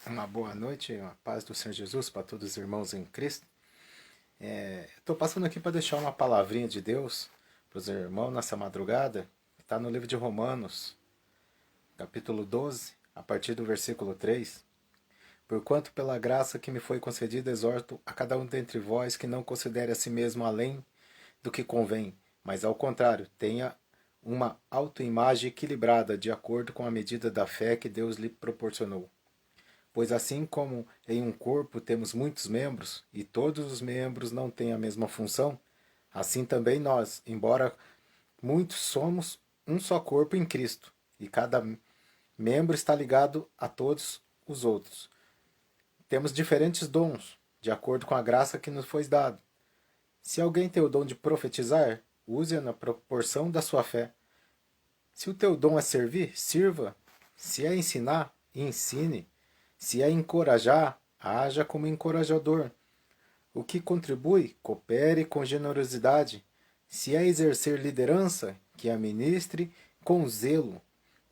Uma boa noite, a paz do Senhor Jesus para todos os irmãos em Cristo. Estou passando aqui para deixar uma palavrinha de Deus para os irmãos nessa madrugada. Está no livro de Romanos, capítulo 12, a partir do versículo 3. Porquanto pela graça que me foi concedida, exorto a cada um dentre vós que não considere a si mesmo além do que convém, mas ao contrário, tenha uma autoimagem equilibrada de acordo com a medida da fé que Deus lhe proporcionou. Pois assim como em um corpo temos muitos membros, e todos os membros não têm a mesma função, assim também nós, embora muitos, somos um só corpo em Cristo, e cada membro está ligado a todos os outros. Temos diferentes dons, de acordo com a graça que nos foi dada. Se alguém tem o dom de profetizar, use-a na proporção da sua fé. Se o teu dom é servir, sirva. Se é ensinar, ensine. Se é encorajar, haja como encorajador. O que contribui, coopere com generosidade. Se é exercer liderança, que a ministre com zelo.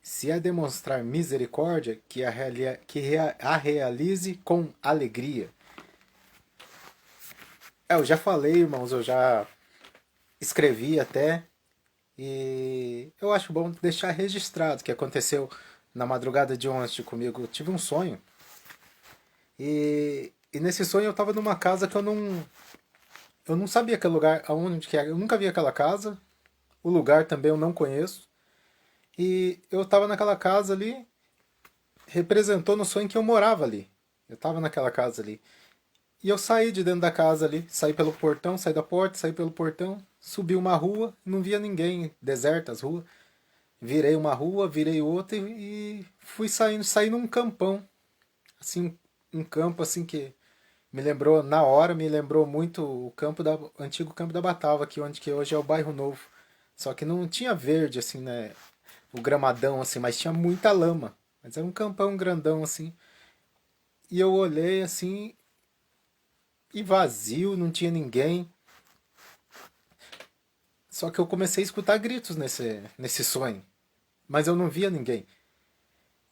Se é demonstrar misericórdia, que a realize com alegria. Eu já falei, irmãos, eu já escrevi até, e eu acho bom deixar registrado o que aconteceu na madrugada de ontem comigo. Eu tive um sonho. E nesse sonho eu estava numa casa que eu não sabia aquele lugar, aonde que era. Eu nunca vi aquela casa. O lugar também eu não conheço. E eu estava naquela casa ali, representou no sonho que eu morava ali. Eu estava naquela casa ali. E eu saí de dentro da casa ali, saí pelo portão, saí da porta, saí pelo portão, subi uma rua, não via ninguém, deserta as ruas. Virei uma rua, virei outra e fui saindo, saí num campão, assim, um campo assim que me lembrou, na hora, me lembrou muito o antigo campo da Batava, aqui onde que hoje é o bairro Novo. Só que não tinha verde, assim, né? O gramadão, assim, mas tinha muita lama. Mas era um campão grandão, assim. E eu olhei, assim, e vazio, não tinha ninguém. Só que eu comecei a escutar gritos nesse sonho. Mas eu não via ninguém.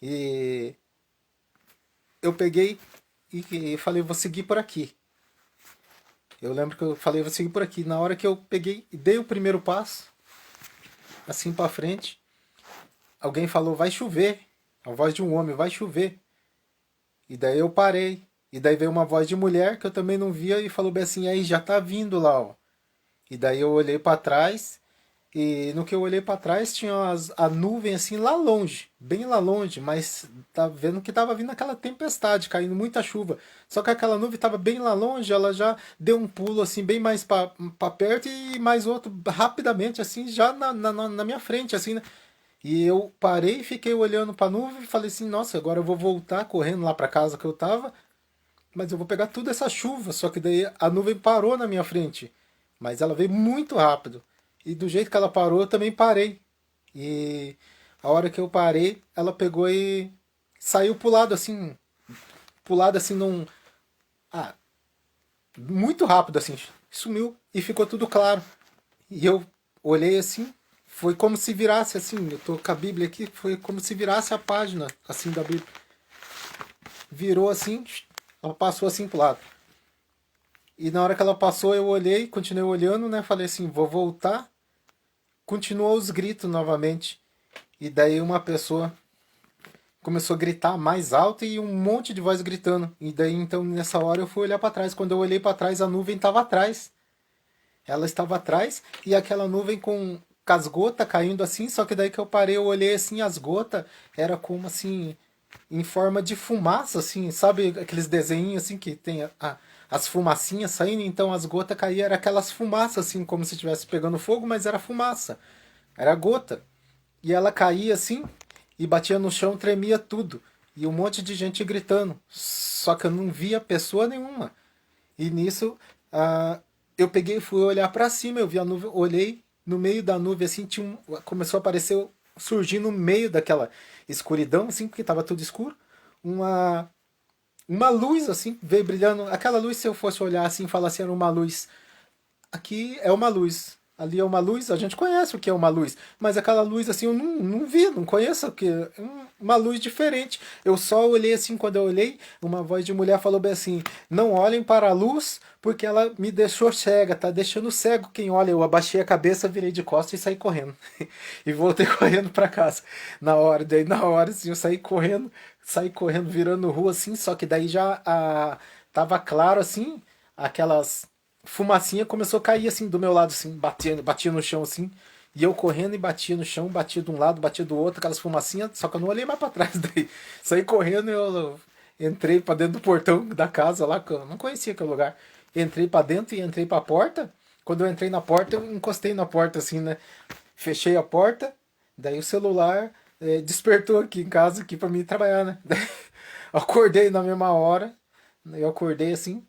E eu peguei e falei, vou seguir por aqui. Eu lembro que eu falei, vou seguir por aqui. Na hora que eu peguei e dei o primeiro passo, assim pra frente, alguém falou, vai chover. A voz de um homem, vai chover. E daí eu parei. E daí veio uma voz de mulher que eu também não via e falou bem assim, aí já tá vindo lá, ó. E daí eu olhei para trás e no que eu olhei para trás tinha a nuvem assim lá longe, bem lá longe, mas tá vendo que tava vindo aquela tempestade, caindo muita chuva. Só que aquela nuvem tava bem lá longe, ela já deu um pulo assim bem mais para perto e mais outro rapidamente assim já na minha frente assim, né? E eu parei, fiquei olhando para a nuvem e falei assim, nossa, agora eu vou voltar correndo lá para casa que eu tava, mas eu vou pegar toda essa chuva, só que daí a nuvem parou na minha frente. Mas ela veio muito rápido. E do jeito que ela parou, eu também parei. E a hora que eu parei, ela pegou e saiu pro lado assim num, ah, muito rápido assim, sumiu e ficou tudo claro. E eu olhei assim, foi como se virasse assim, eu tô com a Bíblia aqui, foi como se virasse a página assim da Bíblia. Virou assim, ela passou assim pro lado. E na hora que ela passou, eu olhei, continuei olhando, né? Falei assim, vou voltar. Continuou os gritos novamente. E daí uma pessoa começou a gritar mais alto e um monte de voz gritando. E daí então nessa hora eu fui olhar para trás. Quando eu olhei para trás, a nuvem estava atrás. Ela estava atrás e aquela nuvem com as gotas caindo assim. Só que daí que eu parei, eu olhei assim, as gotas era como assim em forma de fumaça, assim, sabe aqueles desenhos assim que tem as fumacinhas saindo, então as gotas caíam, era aquelas fumaças assim, como se estivesse pegando fogo, mas era fumaça, era gota. E ela caía assim e batia no chão, tremia tudo. E um monte de gente gritando. Só que eu não via pessoa nenhuma. E nisso, eu peguei e fui olhar para cima, eu vi a nuvem, olhei no meio da nuvem assim, começou a aparecer, surgir no meio daquela escuridão assim, porque estava tudo escuro, uma luz assim, veio brilhando. Aquela luz, se eu fosse olhar assim, falar assim, era uma luz. Aqui é uma luz. ali é uma luz, a gente conhece o que é uma luz, mas aquela luz assim eu não vi, não conheço o que é uma luz diferente. Eu só olhei assim, quando eu olhei, uma voz de mulher falou bem assim: "Não olhem para a luz, porque ela me deixou cega, tá deixando cego quem olha". Eu abaixei a cabeça, virei de costas e saí correndo. E voltei correndo para casa. Na hora assim, eu saí correndo virando rua assim, só que daí já tava claro assim, aquelas fumacinha começou a cair assim do meu lado, assim, batia no chão assim. E eu correndo e batia no chão, batia de um lado, batia do outro, aquelas fumacinhas, só que eu não olhei mais pra trás daí. Saí correndo e eu entrei pra dentro do portão da casa lá, que eu não conhecia aquele lugar. Entrei pra dentro e entrei pra porta. Quando eu entrei na porta, eu encostei na porta assim, né? Fechei a porta, daí o celular despertou aqui em casa aqui pra mim trabalhar, né? Acordei na mesma hora, eu acordei assim,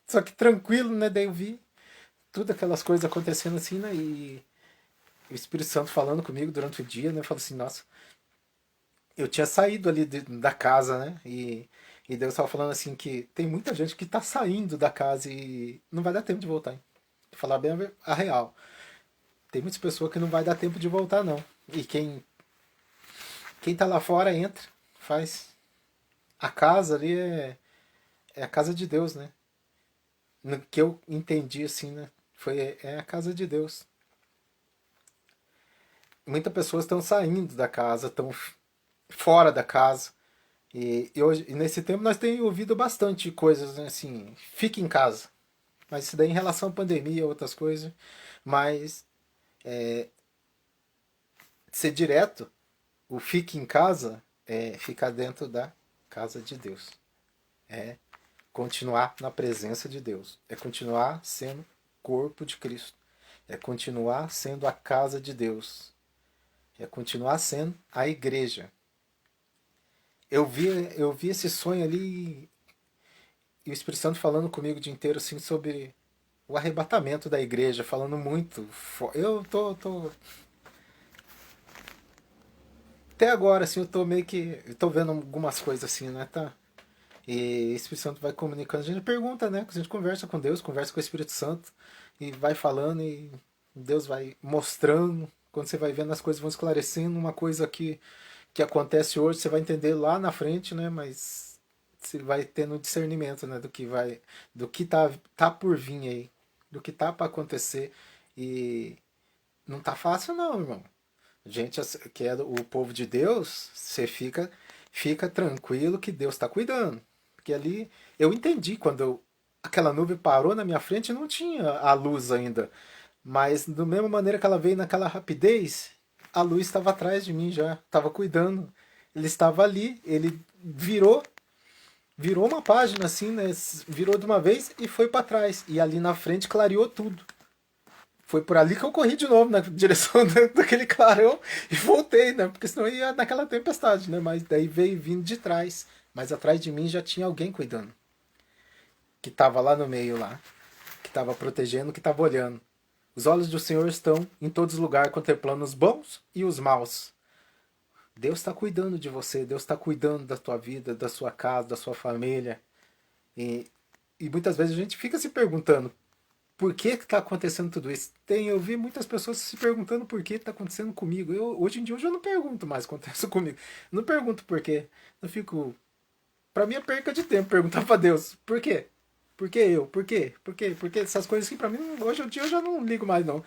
só que tranquilo, né? Daí eu vi tudo aquelas coisas acontecendo assim, né? E o Espírito Santo falando comigo durante o dia, né? Eu falo assim, nossa, eu tinha saído ali da casa, né? E Deus estava falando assim que tem muita gente que tá saindo da casa e não vai dar tempo de voltar, hein? Falar bem a real. Tem muitas pessoas que não vai dar tempo de voltar, não. E quem tá lá fora entra, faz. A casa ali é a casa de Deus, né? No que eu entendi assim, né? É a casa de Deus. Muitas pessoas estão saindo da casa, estão fora da casa. E nesse tempo nós temos ouvido bastante coisas, né, assim, fique em casa. Mas isso daí em relação à pandemia, outras coisas. Mas ser direto, o fique em casa é ficar dentro da casa de Deus. É continuar na presença de Deus. É continuar sendo corpo de Cristo. É continuar sendo a casa de Deus. É continuar sendo a igreja. Eu vi esse sonho ali e o Espírito Santo falando comigo o dia inteiro assim sobre o arrebatamento da igreja, falando muito. Eu tô até agora assim, eu tô meio que eu tô vendo algumas coisas assim, né, tá? E o Espírito Santo vai comunicando, a gente pergunta, né? A gente conversa com Deus, conversa com o Espírito Santo e vai falando e Deus vai mostrando. Quando você vai vendo as coisas vão esclarecendo, uma coisa que acontece hoje, você vai entender lá na frente, né? Mas você vai tendo discernimento, né? Do que tá por vir aí, do que tá para acontecer. E não tá fácil não, irmão. Gente que é o povo de Deus, você fica tranquilo que Deus está cuidando. Porque ali eu entendi aquela nuvem parou na minha frente e não tinha a luz ainda. Mas da mesma maneira que ela veio naquela rapidez, a luz estava atrás de mim já, estava cuidando. Ele estava ali, ele virou uma página assim, né? Virou de uma vez e foi para trás. E ali na frente clareou tudo. Foi por ali que eu corri de novo na direção daquele clarão e voltei, né? Porque senão eu ia naquela tempestade, né? Mas daí veio vindo de trás. Mas atrás de mim já tinha alguém cuidando. Que estava lá no meio lá. Que estava protegendo, que estava olhando. Os olhos do Senhor estão em todos os lugares, contemplando os bons e os maus. Deus está cuidando de você, Deus está cuidando da tua vida, da sua casa, da sua família. E, e muitas vezes a gente fica se perguntando por que está acontecendo tudo isso. Eu vi muitas pessoas se perguntando por que está acontecendo comigo. Hoje em dia eu já não pergunto mais o que acontece comigo. Não pergunto por quê. Eu fico. Para mim é perca de tempo perguntar para Deus por quê? Por que eu? Por quê? Por quê? Porque essas coisas que para mim hoje em dia eu já não ligo mais não.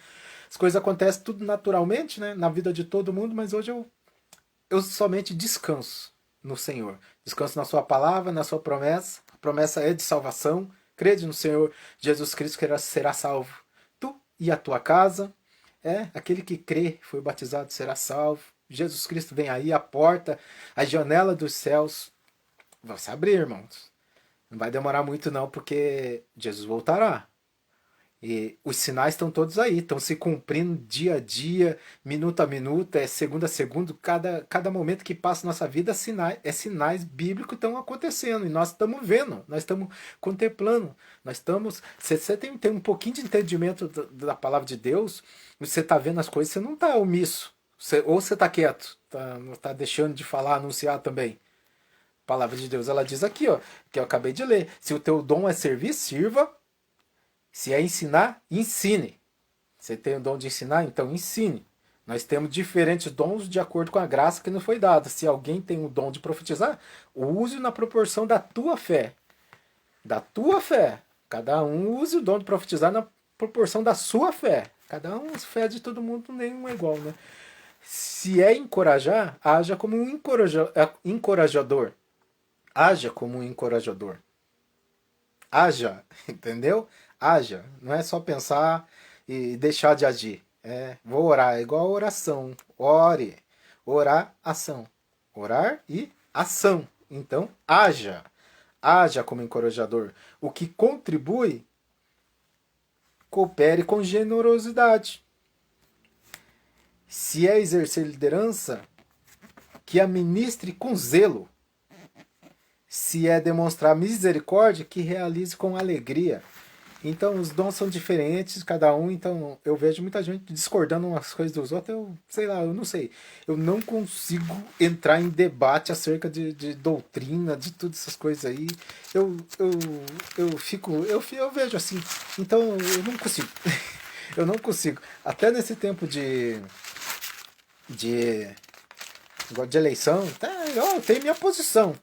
As coisas acontecem tudo naturalmente, né, na vida de todo mundo, mas hoje eu somente descanso no Senhor. Descanso na sua palavra, na sua promessa. A promessa é de salvação. Crede no Senhor Jesus Cristo que será salvo. Tu e a tua casa. Aquele que crê, foi batizado, será salvo. Jesus Cristo vem aí, a porta, a janela dos céus. Vai se abrir, irmãos. Não vai demorar muito não, porque Jesus voltará. E os sinais estão todos aí, estão se cumprindo dia a dia, minuto a minuto, segundo a segundo, cada momento que passa na nossa vida, sinais bíblicos estão acontecendo e nós estamos vendo, nós estamos contemplando, nós estamos. Se você tem um pouquinho de entendimento da palavra de Deus, você está vendo as coisas, você não está omisso, ou você está quieto, não está deixando de falar, anunciar também. A palavra de Deus, ela diz aqui, ó, que eu acabei de ler: se o teu dom é servir, sirva. Se é ensinar, ensine. Você tem o dom de ensinar? Então ensine. Nós temos diferentes dons de acordo com a graça que nos foi dada. Se alguém tem o dom de profetizar, use na proporção da tua fé. Da tua fé. Cada um use o dom de profetizar na proporção da sua fé. Cada um, a fé de todo mundo nenhum é igual, né? Se é encorajar, haja como um encorajador. Haja como um encorajador. Haja, entendeu? Haja. Não é só pensar e deixar de agir. Vou orar, é igual a oração. Ore. Orar, ação. Orar e ação. Então, haja. Haja como encorajador. O que contribui, coopere com generosidade. Se é exercer liderança, que administre com zelo. Se é demonstrar misericórdia, que realize com alegria. Então, os dons são diferentes, cada um. Então, eu vejo muita gente discordando umas coisas dos outros. Eu sei lá, eu não sei. Eu não consigo entrar em debate acerca de doutrina, de todas essas coisas aí. Eu vejo assim. Então, eu não consigo. Eu não consigo. Até nesse tempo de, de eleição, eu tenho minha posição.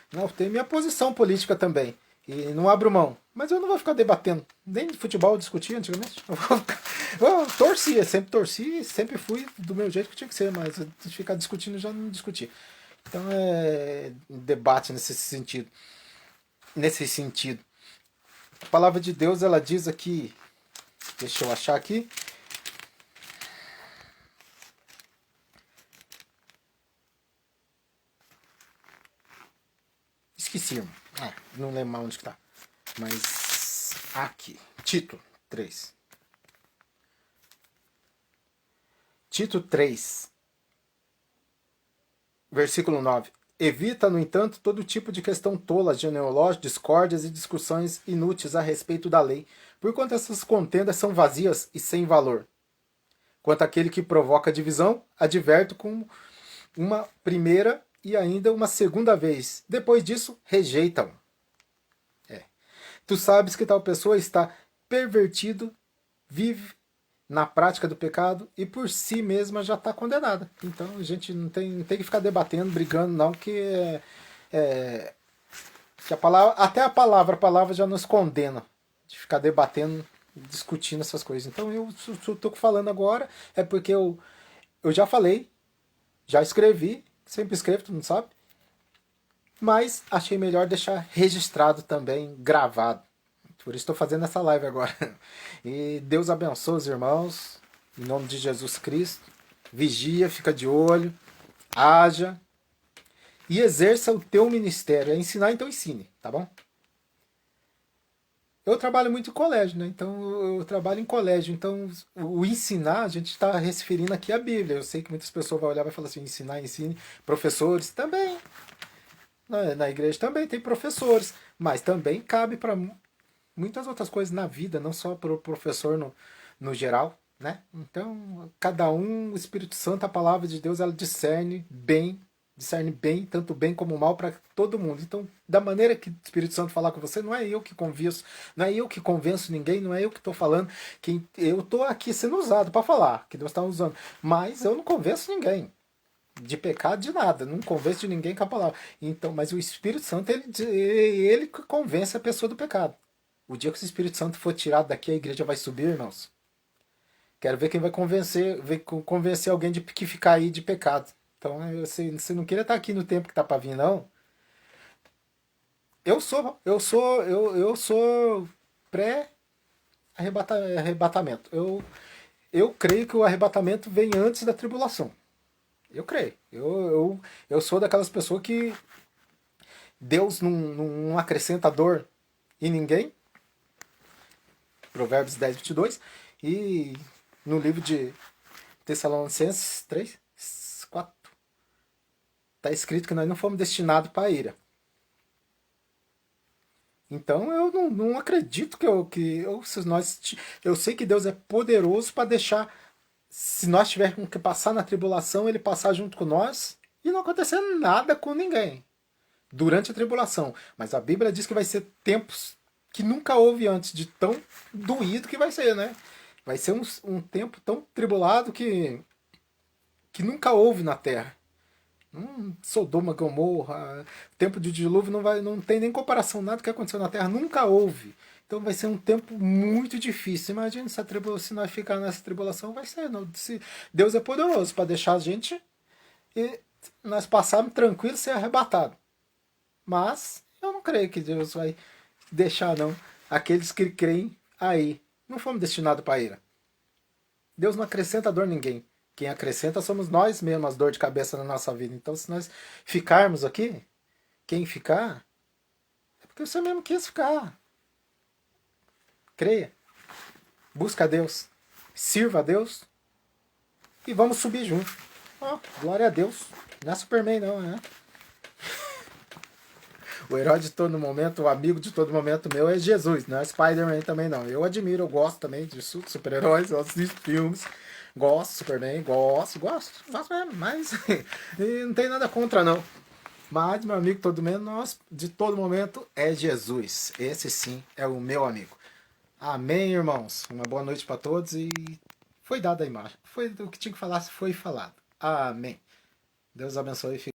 Não, eu tenho minha posição política também. E não abro mão. Mas eu não vou ficar debatendo. Nem de futebol eu discutia antigamente. Eu torcia, sempre torci, sempre fui do meu jeito que tinha que ser, mas de ficar discutindo já não discuti. Então é debate nesse sentido. Nesse sentido. A palavra de Deus, ela diz aqui. Deixa eu achar aqui. Esqueci. Não lembro mais onde que tá. Mas aqui. Tito 3. Tito 3. Versículo 9. Evita, no entanto, todo tipo de questão tola, genealógica, discórdias e discussões inúteis a respeito da lei, porquanto essas contendas são vazias e sem valor. Quanto àquele que provoca divisão, adverto com uma primeira e ainda uma segunda vez. Depois disso, rejeitam. Tu sabes que tal pessoa está pervertido, vive na prática do pecado e por si mesma já está condenada. Então a gente não tem que ficar debatendo, brigando, não, que a palavra, até a palavra já nos condena de ficar debatendo, discutindo essas coisas. Então eu estou falando agora é porque eu já falei, já escrevi, sempre escrevo, tu não sabe. Mas achei melhor deixar registrado também, gravado. Por isso estou fazendo essa live agora. E Deus abençoe os irmãos. Em nome de Jesus Cristo. Vigia, fica de olho. Haja. E exerça o teu ministério. É ensinar, então ensine, tá bom? Eu trabalho muito em colégio, né? Então eu trabalho em colégio. Então o ensinar, a gente está referindo aqui à Bíblia. Eu sei que muitas pessoas vão olhar e vai falar assim, ensinar, ensine. Professores também. Na igreja também tem professores, mas também cabe para muitas outras coisas na vida, não só para o professor no geral, né? Então, cada um, o Espírito Santo, a palavra de Deus, ela discerne bem, tanto bem como mal para todo mundo. Então, da maneira que o Espírito Santo falar com você, não é eu que convenço, não é eu que convenço ninguém, não é eu que estou falando, que eu estou aqui sendo usado para falar, que Deus está usando, mas eu não convenço ninguém de pecado, de nada, não convence de ninguém com a palavra. Então, mas o Espírito Santo, ele convence a pessoa do pecado. O dia que o Espírito Santo for tirado daqui, a igreja vai subir, irmãos. Quero ver quem vai convencer alguém de que ficar aí de pecado. Então, você não queria estar aqui no tempo que tá para vir, não. Eu sou pré-arrebatamento. Eu creio que o arrebatamento vem antes da tribulação. Eu creio. Eu sou daquelas pessoas que Deus não acrescenta dor em ninguém. Provérbios 10, 22. E no livro de Tessalonicenses 3, 4, está escrito que nós não fomos destinados para a ira. Então eu não acredito eu sei que Deus é poderoso para deixar, se nós tivermos que passar na tribulação, ele passar junto com nós e não acontecer nada com ninguém durante a tribulação. Mas a Bíblia diz que vai ser tempos que nunca houve antes, de tão doído que vai ser, né? Vai ser um tempo tão tribulado que nunca houve na Terra. Sodoma, Gomorra, tempo de dilúvio não tem nem comparação, nada que aconteceu na Terra nunca houve. Então vai ser um tempo muito difícil. Imagina se nós ficar nessa tribulação, vai ser. Não, se Deus é poderoso para deixar a gente e nós passarmos tranquilo ser arrebatado. Mas eu não creio que Deus vai deixar, não. Aqueles que creem aí. Não fomos destinados para a ira. Deus não acrescenta dor a ninguém. Quem acrescenta somos nós mesmos, as dor de cabeça na nossa vida. Então, se nós ficarmos aqui, quem ficar, é porque você mesmo quis ficar. Creia. Busca a Deus. Sirva a Deus. E vamos subir junto. Oh, glória a Deus. Não é Superman, não, né? O herói de todo momento, o amigo de todo momento meu é Jesus, não é Spider-Man também não. Eu admiro, eu gosto também de super-heróis, eu assisto filmes, gosto de Superman, gosto mesmo, mas não tem nada contra não. Mas meu amigo de todo momento é Jesus. Esse sim é o meu amigo. Amém, irmãos. Uma boa noite para todos e foi dada a imagem. Foi o que tinha que falar, foi falado. Amém. Deus abençoe e fique